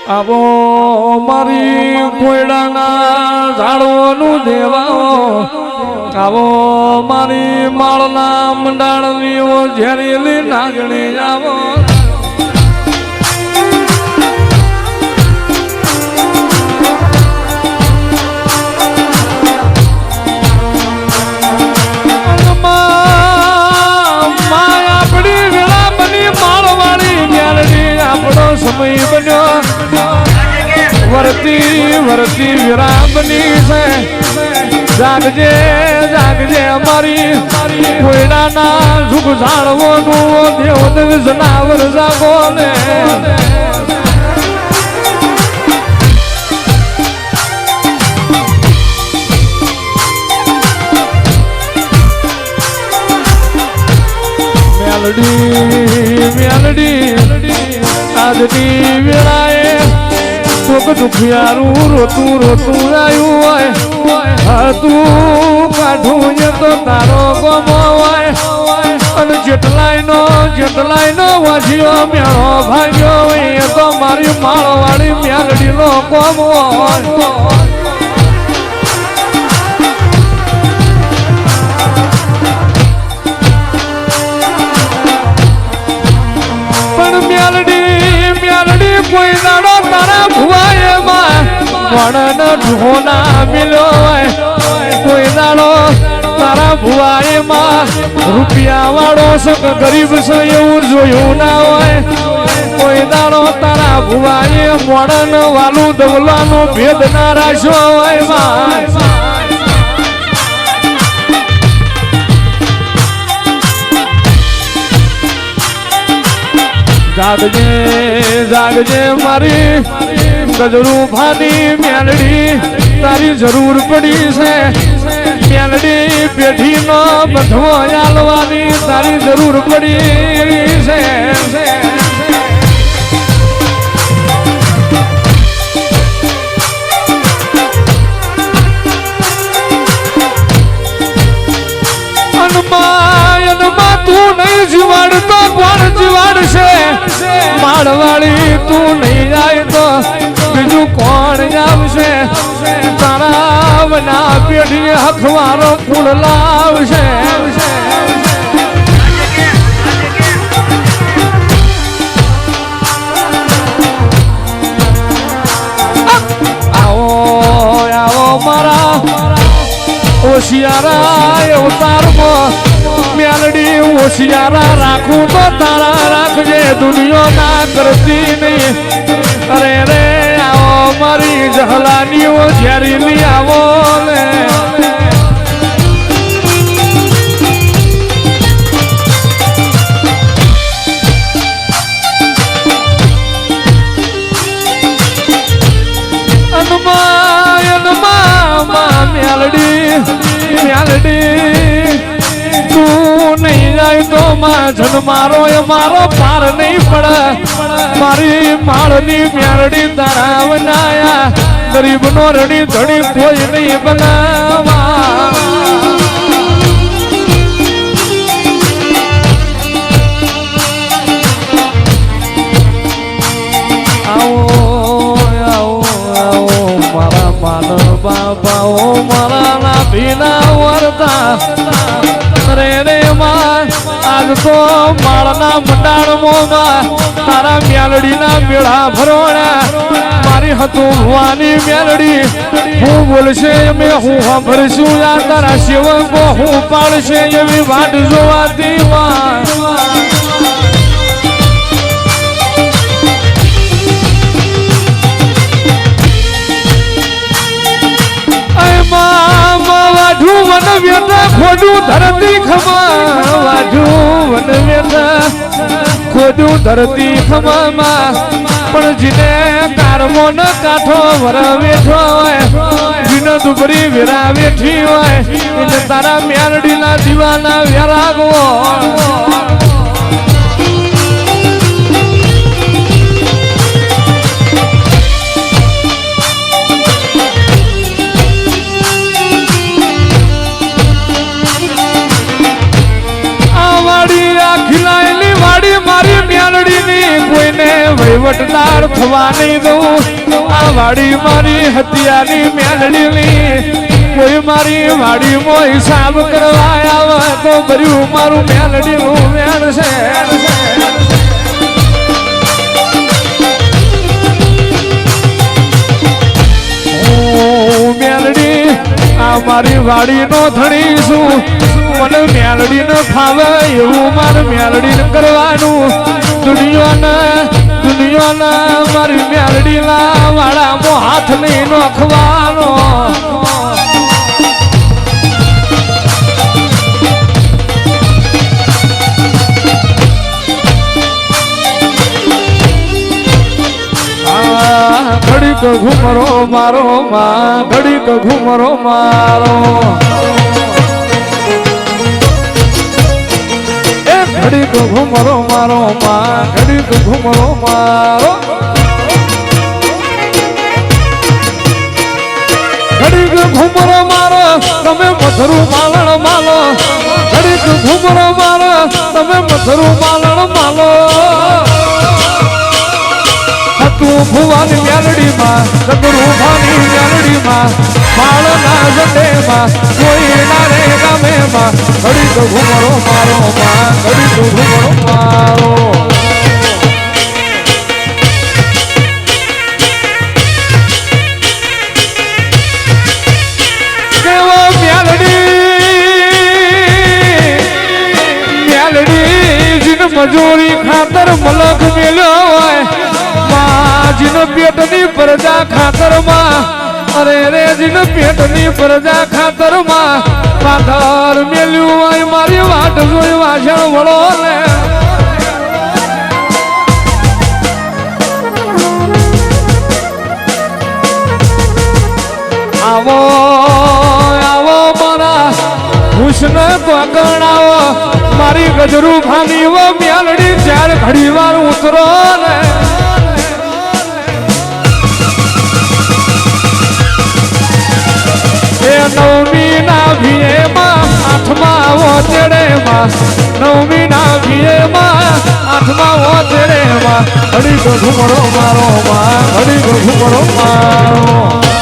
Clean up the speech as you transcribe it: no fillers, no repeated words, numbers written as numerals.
આવો મારી કોયડાના ઝાડવાનું દેવાઓ આવો મારી માળના મંડાળની ઝેરીલી નાગણી આવો આપણી વેળા બની માળવાળી મ્યાલડી આપણો સમય બન્યો વરતી વરતી વિરામની છે જાગજે જાગજે અમારી કોયડાના સુખ ઝાડવાનું દેવ જનાવર જાગો ને મેલડી મેલડી આજની વેળાએ સુખ દુખિયારું રોતું રોતું આવ્યું હોય તું કાઢું એ તો તારો ગમો હોય અને જેટલાયનો વાજીઓ મેળો ભાગ્યો હોય એ તો મારી માળવાળી મેલડીનો ગમો હોય કોઈ દાડો તારા ભુવાએમાં વણન ઢોના મિલ્યો હોય કોઈ દાડો તારા ભુવાએમાં રૂપિયા વાળો સક ગરીબ છે એવું જોયું ના હોય કોઈ દાડો તારા ભુવાએ વણન વાલું દવલાનો ભેદ ના રાખ્યો હોય જાગજે જાગજે મારી ગજરું ભાની મેલડી તારી જરૂર પડી છે મેલડી પેઢીનો બધો આલવાની તારી જરૂર પડી છે તું નહીં જીવાડતો કોણ જીવાડશે માળવાળી તું નહીં જાય તો બીજું કોણ આવશે તારા વના પેઢી હખવારો ફૂલ લાવશે આવો આવો મારા હોશિયારા અવતારમાં મેલડી હોશિયારા રાખું તો તારા રાખજે દુનિયા ના કરતી નહીં અરે રે આવો મારી જહલાનીઓ ઝેરીલી આવો ને મેલડી તું નહીં જાય તો માછન મારો એ મારો પાર નહીં પડે મારી માળની મેલડી તારા બનાયા ગરીબ નો રડી ધડી કોઈ નહીં બનાવા બાબાઓ મારા ના ભીના વરતા રે રે માં આજ તો માળના મંડાણમાં તારા મેલડીના મેળા ભરોણા મારી હતું ભવાની મેલડી હું બોલશે મેં હું સાંભળશું યા તારા સેવકો હું પાડશે એવી વાટ જોવાતી ખોડું ધરતી ખમા વાઢું વન વેઠા ખોડું ધરતી ખમામાં પણ જીને કારમો ન કાઠો વર વેઠો હોય જીને દુબરી વેરા વેઠી હોય એટલે તારા મેલડીના દીવાના વેરાગવો રવા નહીં દઉં આ વાડી મારી હત્યાની મેલડીની કોઈ મારી વાડીમાં હિસાબ કરવા આવે તો ભર્યું મારું મેલડીનું વેણ છે મેલડી આ મારી વાડીનો ધણી છું મને મેલડીને ફાવે એવું મારે મેલડીને કરવાનું દુનિયાના મારી મેલડીના વાળામાં હાથ નહીં નોખવાનો ઘડીક ઘુમરો મારો માં ઘડીક ઘુમરો મારો એ ઘડીક ઘુમરો મારો માં ઘડીક ઘુમરો મારો ઘડીક ઘુમરો મારો તમે મધરું માલણ માલો ઘડીક ઘુમરો મારો તમે મધરું માલણ માલો તું ભુવાની મેલડીમાં સગરું ભાની મેલડીમાં માળના જટેમાં કોઈ નારે ગામેમાં ઘડીક ઘુમરો મારો માં ઘડીક ઘુમરો મારો કેવો મેલડી જીન મજૂરી ખાતર મલક મેલ્યો હોય જીન પેટની પ્રજા ખાતરમાં અરે રે જીન પેટની પ્રજા ખાતરમાં પાથર મેલ્યું હોય મારી વાટ જોઈ વાસણ વળો ને આવો આવો મારા હુસ્ન તો ગણાવો મારી ગજરું ભાની વો મેલડી ચાર ઘડી વાર ઉતરો ને નવમી ના ભીએમાં આઠમા ઓતેડેમાં નવમી ના ભીએમાં આઠમા ઓતેડેમાં ઘડીક ઘુમરો મારો માં ઘડીક ઘુમરો મારો